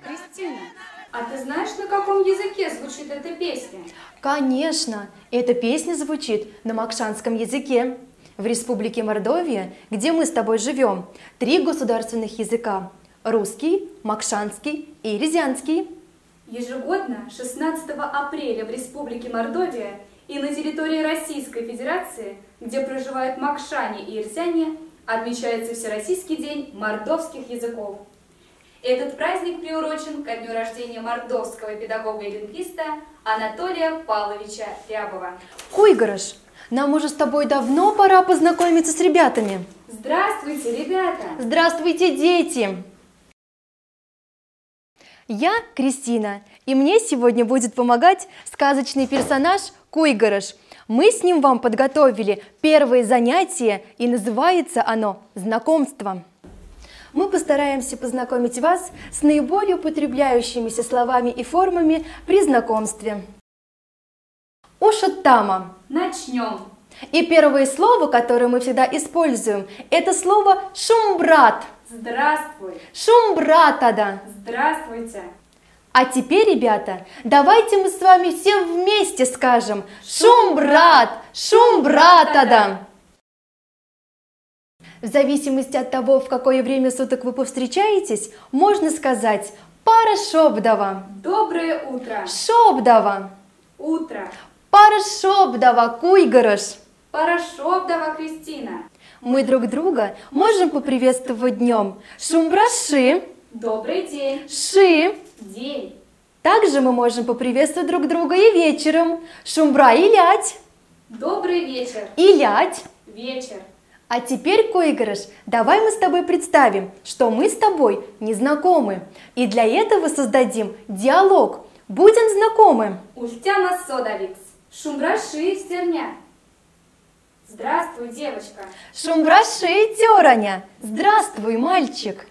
Кристина, а ты знаешь, на каком языке звучит эта песня? Конечно, эта песня звучит на макшанском языке. В Республике Мордовия, где мы с тобой живем, 3 государственных языка – русский, макшанский и рязанский. Ежегодно 16 апреля в Республике Мордовия и на территории Российской Федерации, где проживают макшане и ирзяне, отмечается Всероссийский день мордовских языков. Этот праздник приурочен ко дню рождения мордовского педагога и лингвиста Анатолия Павловича Рябова. Куйгарыш, нам уже с тобой давно пора познакомиться с ребятами. Здравствуйте, ребята! Здравствуйте, дети! Я Кристина, и мне сегодня будет помогать сказочный персонаж Куйгарыш. Мы с ним вам подготовили первое занятие, и называется оно «Знакомство». Мы постараемся познакомить вас с наиболее употребляющимися словами и формами при знакомстве. Ушаттама. Начнем. И первое слово, которое мы всегда используем, это слово «шумбрат». Здравствуй. Шумбратада. Здравствуйте. А теперь, ребята, давайте мы с вами все вместе скажем «шумбрат», «шумбратада». В зависимости от того, в какое время суток вы повстречаетесь, можно сказать «пара шобдава». Доброе утро. Шобдава. Утро. Пара шобдава, Куйгарыш. Пара шобдава, Кристина. Мы друг друга можем поприветствовать днем. Шумбраши. Добрый день. Ши. День. Также мы можем поприветствовать друг друга и вечером. Шумбра и лять. Добрый вечер. И лять. Вечер. А теперь, Куйгарыш, давай мы с тобой представим, что мы с тобой не знакомы. И для этого создадим диалог. Будем знакомы. Ультяна Содавикс. Шумбраши стерня. Здравствуй, девочка. Шумбраши тёраня. Здравствуй, мальчик.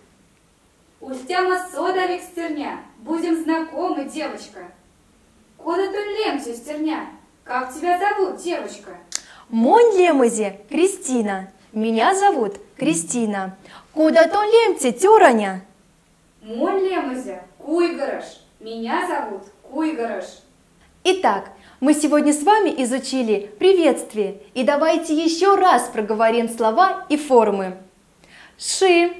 Ультяна Содавикс стерня. Будем знакомы, девочка. Кода ту лемсю стерня. Как тебя зовут, девочка? Монь лемазе, Кристина. Меня зовут Кристина. Куда то лемте, тёраня? Монь лемазе, Куйгарыш. Меня зовут Куйгарыш. Итак, мы сегодня с вами изучили приветствие. И давайте еще раз проговорим слова и формы. Ши.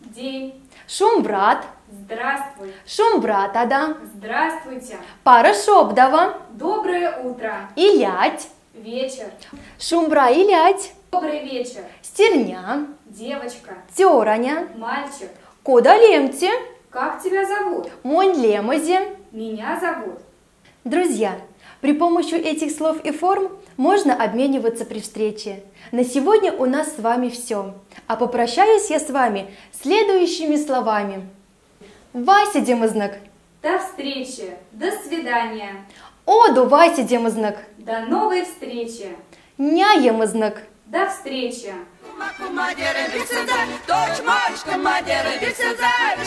День. Шумбрат. Здравствуй. Шумбратада. Здравствуйте. Пара шобдава. Доброе утро. И лять. Вечер. Шумбра и лять. Добрый вечер. Стерня. Девочка. Тёраня. Мальчик. Кода лемте. Как тебя зовут? Монь лемазе. Меня зовут. Друзья, при помощи этих слов и форм можно обмениваться при встрече. На сегодня у нас с вами все. А попрощаюсь я с вами следующими словами. Вася демызнак. До встречи. До свидания. Оду Вася демызнак. До новой встречи. Няемызнак. До встречи. Madere bir sözer, doç maçka madere bir sözer,